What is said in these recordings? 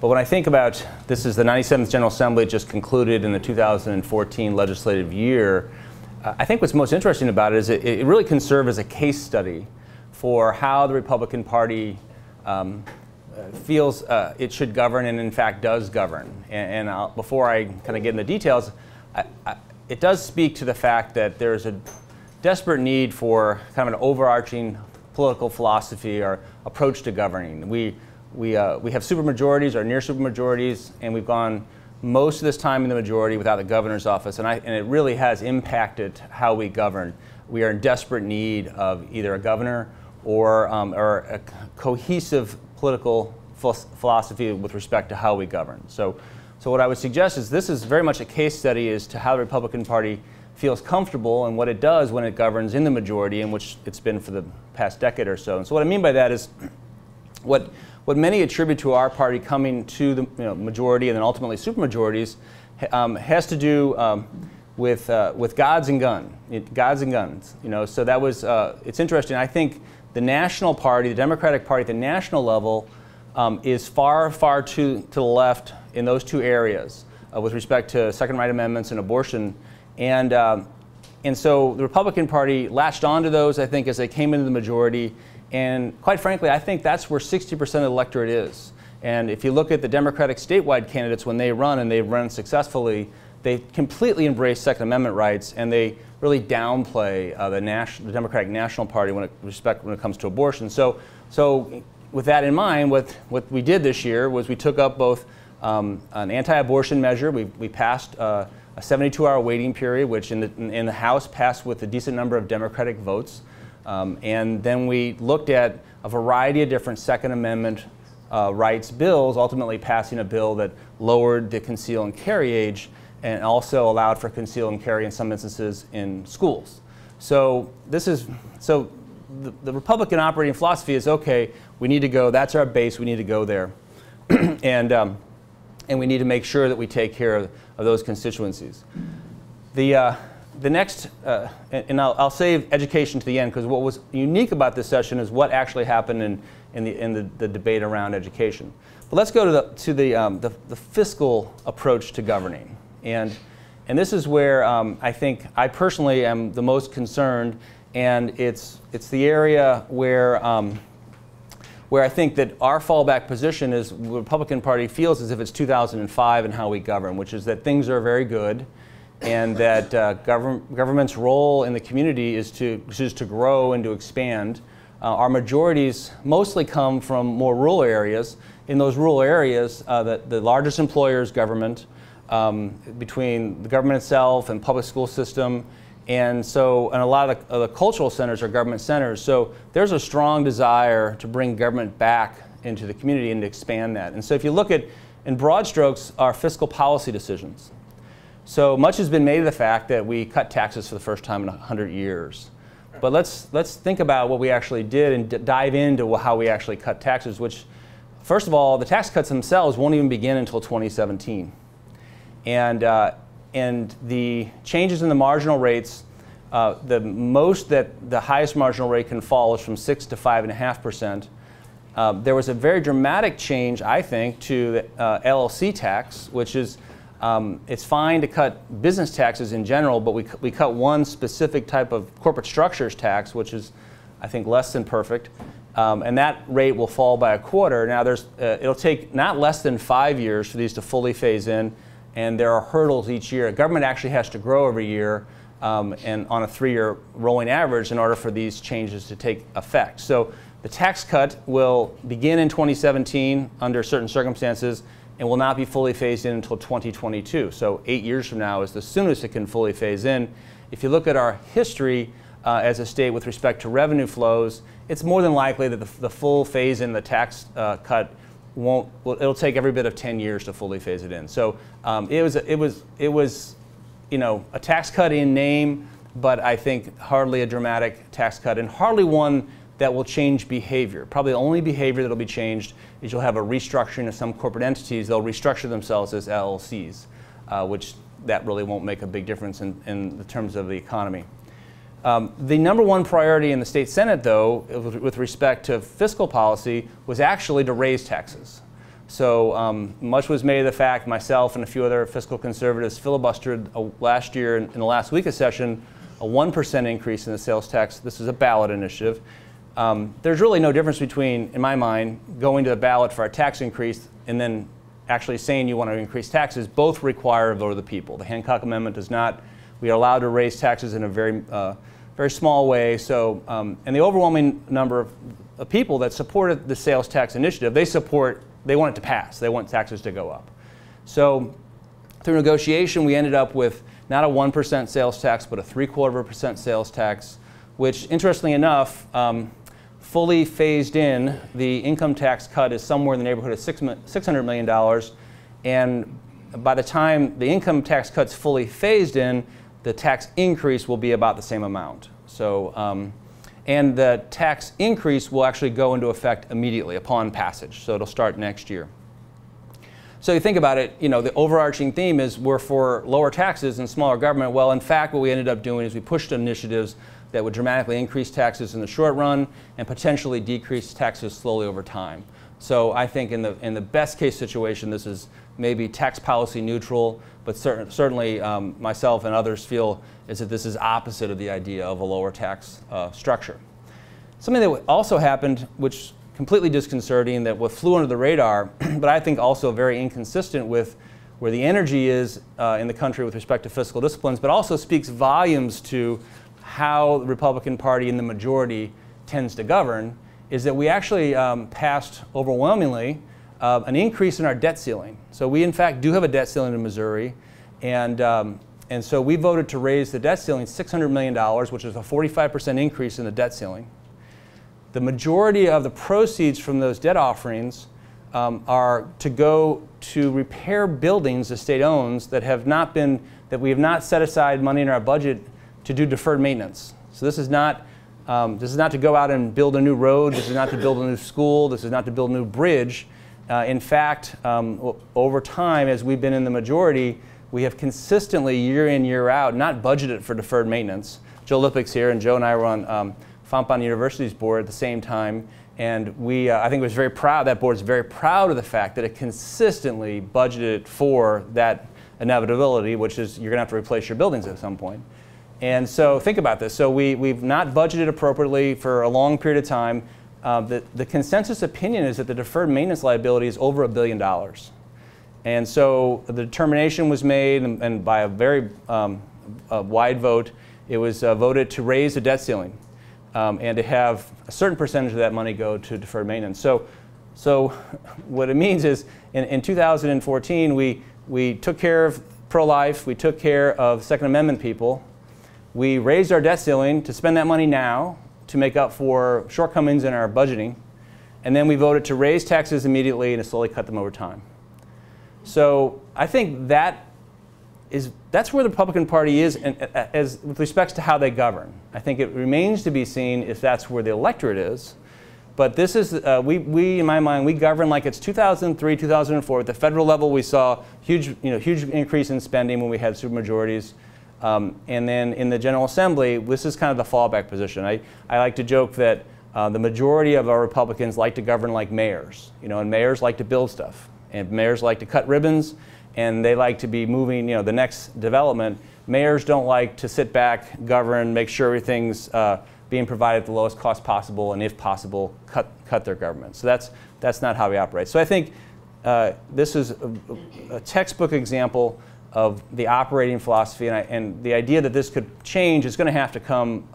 But when I think about, this is the 97th General Assembly just concluded in the 2014 legislative year, I think what's most interesting about it is it really can serve as a case study for how the Republican Party feels it should govern and in fact does govern. And before I kind of get into details, it does speak to the fact that there's a desperate need for kind of an overarching political philosophy or approach to governing. We have supermajorities or near supermajorities, and we've gone most of this time in the majority without the governor's office, and it really has impacted how we govern. We are in desperate need of either a governor or a cohesive political philosophy with respect to how we govern. So what I would suggest is this is very much a case study as to how the Republican Party feels comfortable and what it does when it governs in the majority, in which it's been for the past decade or so. And so what I mean by that is what many attribute to our party coming to the majority and then ultimately supermajorities has to do with gods and guns. So that was it's interesting. I think the national party, the Democratic Party at the national level, is far to the left in those two areas with respect to Second Right amendments and abortion, and so the Republican Party latched onto those, I think, as they came into the majority. And quite frankly, I think that's where 60% of the electorate is. And if you look at the Democratic statewide candidates when they run, and they've run successfully, they completely embrace Second Amendment rights, and they really downplay the Democratic National Party when it comes to abortion. So with that in mind, what we did this year was we took up both an anti-abortion measure. We passed a 72-hour waiting period, which in the House passed with a decent number of Democratic votes. And then we looked at a variety of different Second Amendment rights bills, ultimately passing a bill that lowered the conceal and carry age and also allowed for conceal and carry in some instances in schools. So the Republican operating philosophy is, okay, we need to go, that's our base, we need to go there. And we need to make sure that we take care of those constituencies. The next, and I'll save education to the end, because what was unique about this session is what actually happened in the debate around education. But let's go to the fiscal approach to governing. And this is where I think I personally am the most concerned, and it's the area where I think that our fallback position is the Republican Party feels as if it's 2005 in how we govern, which is that things are very good, and that government's role in the community is to grow and to expand. Our majorities mostly come from more rural areas. In those rural areas, the largest employer is government, between the government itself and public school system, and a lot of the cultural centers are government centers. So there's a strong desire to bring government back into the community and to expand that. And so if you look at, in broad strokes, our fiscal policy decisions. So much has been made of the fact that we cut taxes for the first time in 100 years. But let's think about what we actually did and dive into how we actually cut taxes, which, first of all, the tax cuts themselves won't even begin until 2017. And the changes in the marginal rates, the highest marginal rate can fall is from 6 to 5.5%. There was a very dramatic change, I think, to the LLC tax, which is it's fine to cut business taxes in general, but we cut one specific type of corporate structures tax, which is, I think, less than perfect. And that rate will fall by a quarter. Now, it'll take not less than 5 years for these to fully phase in, and there are hurdles each year. Government actually has to grow every year and on a 3-year rolling average in order for these changes to take effect. So the tax cut will begin in 2017 under certain circumstances and will not be fully phased in until 2022. So 8 years from now is the soonest it can fully phase in. If you look at our history as a state with respect to revenue flows, it's more than likely that the full phase in the tax cut it'll take every bit of 10 years to fully phase it in. So it was a tax cut in name, but I think hardly a dramatic tax cut, and hardly one that will change behavior. Probably the only behavior that will be changed is you'll have a restructuring of some corporate entities. They'll restructure themselves as LLCs, which that really won't make a big difference in the terms of the economy. The number one priority in the state Senate, though, with respect to fiscal policy, was actually to raise taxes. So much was made of the fact myself and a few other fiscal conservatives filibustered last year in the last week of session a 1% increase in the sales tax. This is a ballot initiative. There's really no difference between, in my mind, going to the ballot for a tax increase and then actually saying you want to increase taxes. Both require a vote of the people. The Hancock Amendment does not. We are allowed to raise taxes in a very small way. So, and the overwhelming number of people that supported the sales tax initiative, they want it to pass. They want taxes to go up. So through negotiation, we ended up with not a 1% sales tax, but a 3/4% sales tax, which, interestingly enough, fully phased in, the income tax cut is somewhere in the neighborhood of $600 million. And by the time the income tax cut's fully phased in, the tax increase will be about the same amount. So, and the tax increase will actually go into effect immediately upon passage. So it'll start next year. So you think about it, you know, the overarching theme is we're for lower taxes and smaller government. Well, in fact, what we ended up doing is we pushed initiatives that would dramatically increase taxes in the short run and potentially decrease taxes slowly over time. So I think in the best case situation, this is maybe tax policy neutral, but certainly myself and others feel is that this is opposite of the idea of a lower tax structure. Something that also happened, which completely disconcerting, that what flew under the radar, but I think also very inconsistent with where the energy is in the country with respect to fiscal disciplines, but also speaks volumes to how the Republican Party in the majority tends to govern, is that we actually passed overwhelmingly an increase in our debt ceiling. So we in fact do have a debt ceiling in Missouri, and so we voted to raise the debt ceiling $600 million, which is a 45% increase in the debt ceiling. The majority of the proceeds from those debt offerings are to go to repair buildings the state owns that we have not set aside money in our budget to do deferred maintenance. So this is not to go out and build a new road. This is not to build a new school. This is not to build a new bridge. In fact, over time, as we've been in the majority, we have consistently, year in, year out, not budgeted for deferred maintenance. Joe Lippick's here, and Joe and I were on Fontbonne University's board at the same time, and I think it was very proud, that board's very proud of the fact that it consistently budgeted for that inevitability, which is you're going to have to replace your buildings at some point. And so think about this. So we've not budgeted appropriately for a long period of time. The consensus opinion is that the deferred maintenance liability is over $1 billion. And so the determination was made, and by a very wide vote, it was voted to raise the debt ceiling and to have a certain percentage of that money go to deferred maintenance. So what it means is in 2014, we took care of pro-life, we took care of Second Amendment people. We raised our debt ceiling to spend that money now to make up for shortcomings in our budgeting, and then we voted to raise taxes immediately and to slowly cut them over time. So I think that's where the Republican Party is with respect to how they govern. I think it remains to be seen if that's where the electorate is. But this is, in my mind, we govern like it's 2003, 2004. At the federal level, we saw huge increase in spending when we had supermajorities. And then in the General Assembly, this is kind of the fallback position. I like to joke that the majority of our Republicans like to govern like mayors, and mayors like to build stuff, and mayors like to cut ribbons, and they like to be moving, the next development. Mayors don't like to sit back, govern, make sure everything's being provided at the lowest cost possible, and if possible, cut their government. So that's not how we operate. So I think this is a textbook example of the operating philosophy, and the idea that this could change is going to have to come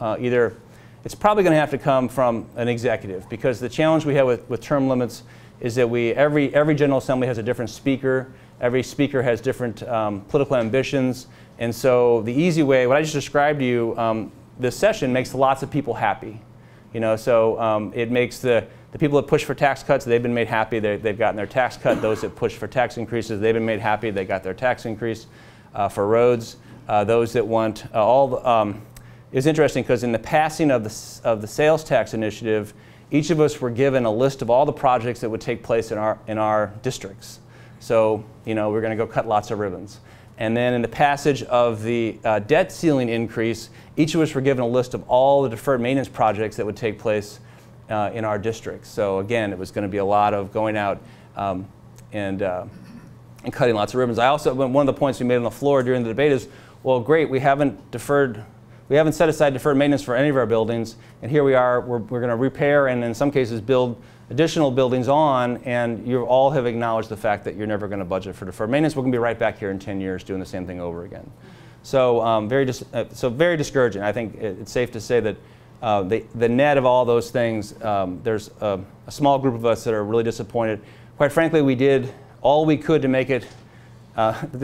it's probably going to have to come from an executive, because the challenge we have with term limits is that every General Assembly has a different speaker. Every speaker has different political ambitions, and so the easy way, what I just described to you, this session makes lots of people happy. So it makes the people that push for tax cuts, they've been made happy, they've gotten their tax cut. Those that push for tax increases, they've been made happy, they got their tax increase. For roads, those that want it's interesting because in the passing of the sales tax initiative, each of us were given a list of all the projects that would take place in our districts. So we're going to go cut lots of ribbons. And then in the passage of the debt ceiling increase, each of us were given a list of all the deferred maintenance projects that would take place in our districts. So again, it was going to be a lot of going out and cutting lots of ribbons. I also, one of the points we made on the floor during the debate is, well, great, we haven't set aside deferred maintenance for any of our buildings, and here we are, we're going to repair and in some cases build additional buildings on, and you all have acknowledged the fact that you're never going to budget for deferred maintenance. We're going to be right back here in 10 years doing the same thing over again. So very discouraging. I think it's safe to say that the net of all those things, there's a small group of us that are really disappointed. Quite frankly, we did all we could to make it,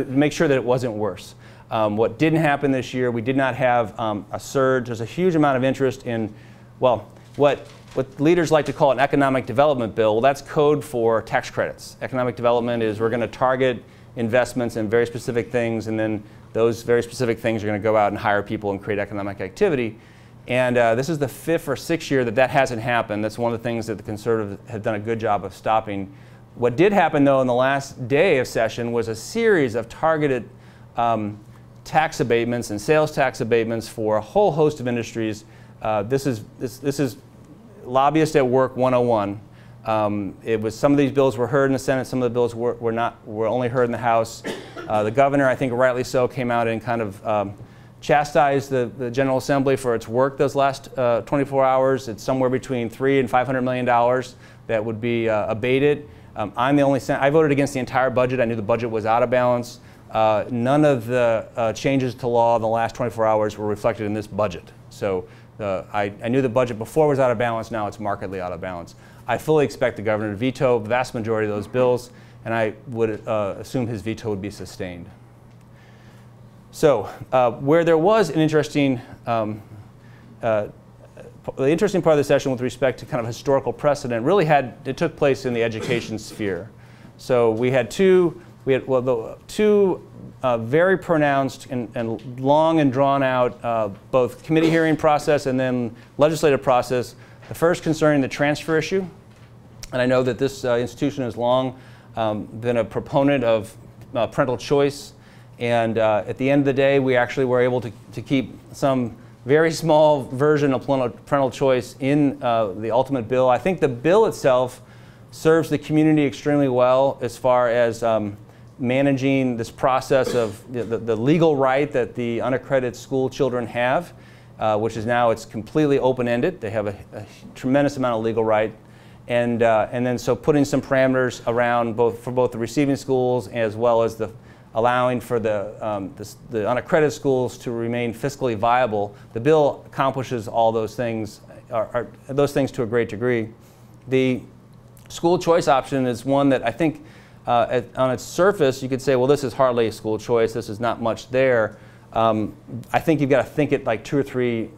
make sure that it wasn't worse. What didn't happen this year, we did not have a surge. There's a huge amount of interest in, well, what leaders like to call an economic development bill. Well, that's code for tax credits. Economic development is we're going to target investments in very specific things, and then those very specific things are going to go out and hire people and create economic activity. And this is the 5th or 6th year that that hasn't happened. That's one of the things that the Conservatives have done a good job of stopping. What did happen, though, in the last day of session was a series of targeted tax abatements and sales tax abatements for a whole host of industries. This is lobbyist at work 101. It was, some of these bills were heard in the Senate, some of the bills were only heard in the House. The governor, I think rightly so, came out and kind of chastised the General Assembly for its work those last 24 hours. It's somewhere between $300 and $500 million that would be abated. I'm the only I voted against the entire budget. I knew the budget was out of balance. None of the changes to law in the last 24 hours were reflected in this budget. So I knew the budget before was out of balance. Now it's markedly out of balance. I fully expect the governor to veto the vast majority of those bills, and I would assume his veto would be sustained. So where there was an interesting, the interesting part of the session with respect to kind of historical precedent really it took place in the education sphere. So we had two very pronounced and long and drawn out both committee hearing process and then legislative process. The first concerning the transfer issue. And I know that this institution has long been a proponent of parental choice. And at the end of the day, we actually were able to keep some very small version of parental choice in the ultimate bill. I think the bill itself serves the community extremely well as far as managing this process of the legal right that the unaccredited school children have, which is now it's completely open-ended. They have a tremendous amount of legal right. And then so putting some parameters around for both the receiving schools as well as allowing for the unaccredited schools to remain fiscally viable. The bill accomplishes all those things, those things to a great degree. The school choice option is one that I think on its surface you could say, well, this is hardly a school choice. This is not much there. I think you've got to think it like two or three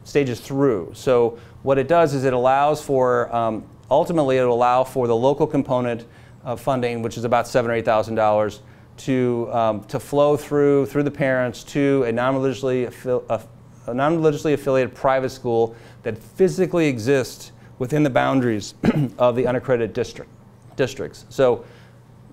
stages through. So what it does is it allows for, ultimately it will allow for the local component of funding, which is about $7,000 or $8,000, to flow through the parents to a non-religiously affiliated private school that physically exists within the boundaries of the unaccredited districts. So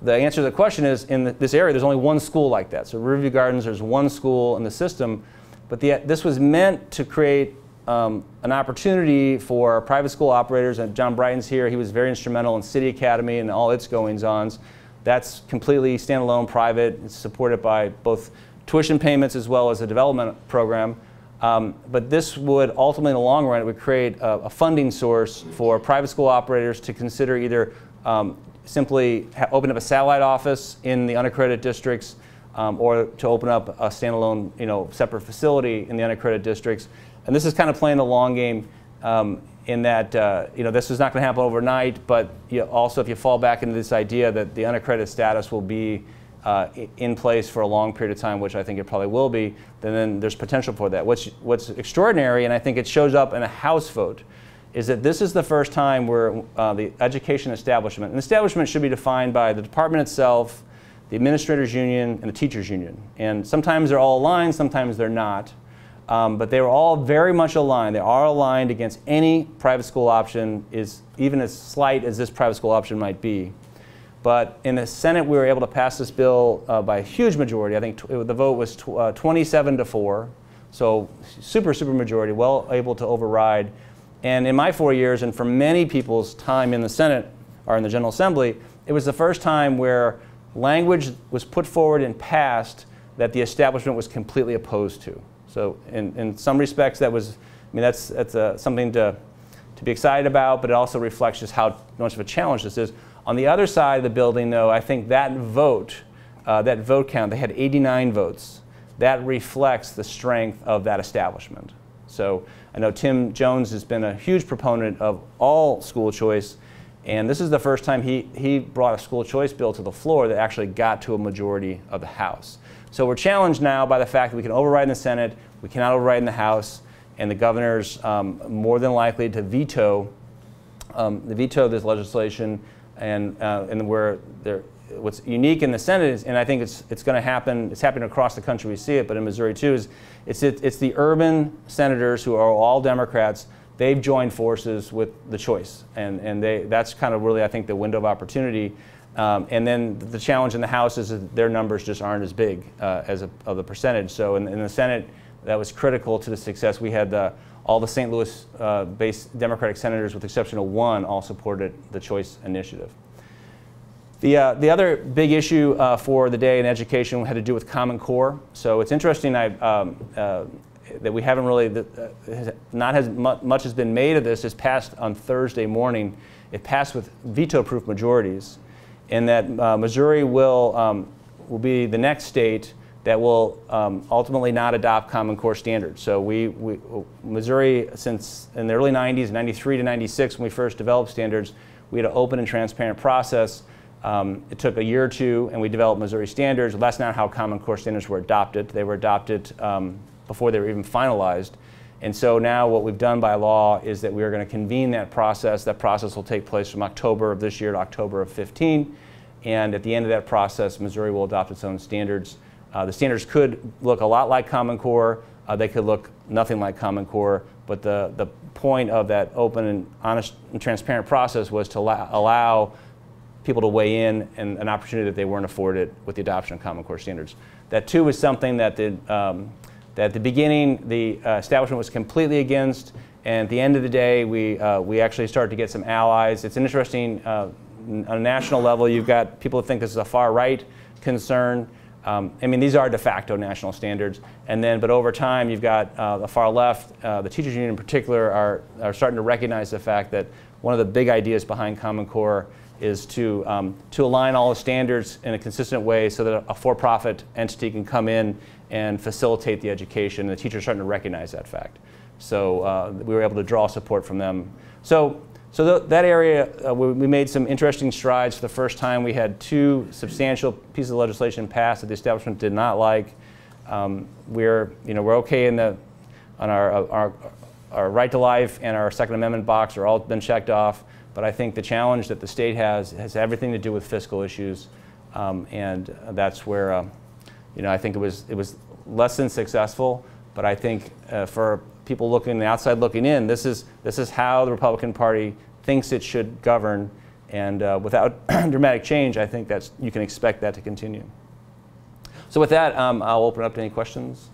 the answer to the question is, in this area, there's only one school like that. So Riverview Gardens, there's one school in the system, but this was meant to create an opportunity for private school operators, and John Brighton's here. He was very instrumental in City Academy and all its goings-ons. That's completely standalone, private. It's supported by both tuition payments as well as a development program. But this would ultimately, in the long run, it would create a funding source for private school operators to consider either simply open up a satellite office in the unaccredited districts, or to open up a standalone, separate facility in the unaccredited districts. And this is kind of playing the long game in that, this is not going to happen overnight, but also if you fall back into this idea that the unaccredited status will be in place for a long period of time, which I think it probably will be, then there's potential for that. What's extraordinary, and I think it shows up in a House vote, is that this is the first time where the education establishment, and establishment should be defined by the department itself, the administrators union, and the teachers union. And sometimes they're all aligned, sometimes they're not. But they were all very much aligned. They are aligned against any private school option, even as slight as this private school option might be. But in the Senate, we were able to pass this bill by a huge majority. I think the vote was 27-4, so super majority, well able to override. And in my 4 years, and for many people's time in the Senate, are in the General Assembly, it was the first time where language was put forward and passed that the establishment was completely opposed to. So in some respects, that was, I mean, that's something to be excited about, but it also reflects just how much of a challenge this is. On the other side of the building, though, I think that vote count, they had 89 votes. That reflects the strength of that establishment. So I know Tim Jones has been a huge proponent of all school choice, and this is the first time he brought a school choice bill to the floor that actually got to a majority of the House. So we're challenged now by the fact that we can override in the Senate, we cannot override in the House, and the governor's more than likely to veto this legislation. And where what's unique in the Senate is, and I think it's going to happen, it's happening across the country, we see it, but in Missouri too, is it's the urban senators who are all Democrats. They've joined forces with the choice, and that's kind of really, I think, the window of opportunity. And then the challenge in the House is that their numbers just aren't as big of the percentage. So in the Senate, that was critical to the success. We had all the St. Louis-based Democratic senators, with the exception of one, all supported the choice initiative. The other big issue for the day in education had to do with Common Core. So it's interesting that we haven't really, much has been made of this. It's passed on Thursday morning. It passed with veto-proof majorities, and that Missouri will be the next state that will ultimately not adopt Common Core standards. So Missouri, since in the early 90s, 93 to 96, when we first developed standards, we had an open and transparent process. It took a year or two, and we developed Missouri standards. Well, that's not how Common Core standards were adopted. They were adopted before they were even finalized. And so now what we've done by law is that we are going to convene that process. That process will take place from October of this year to October of 15. And at the end of that process, Missouri will adopt its own standards. The standards could look a lot like Common Core. They could look nothing like Common Core. But the point of that open and honest and transparent process was to allow people to weigh in and an opportunity that they weren't afforded with the adoption of Common Core standards. That too was something that at the beginning the establishment was completely against, and at the end of the day we actually started to get some allies. It's interesting, on a national level, you've got people who think this is a far right concern. I mean, these are de facto national standards, but over time you've got the far left, the teachers union in particular, are starting to recognize the fact that one of the big ideas behind Common Core is to align all the standards in a consistent way so that a for-profit entity can come in and facilitate the education. And the teachers are starting to recognize that fact. So we were able to draw support from them. So that area, we made some interesting strides. For the first time, we had two substantial pieces of legislation passed that the establishment did not like. We're okay on our right to life and our Second Amendment box are all been checked off. But I think the challenge that the state has everything to do with fiscal issues, and that's where I think it was less than successful. But I think for people looking outside looking in, this is how the Republican Party thinks it should govern, and without dramatic change, I think you can expect that to continue. So with that, I'll open up to any questions.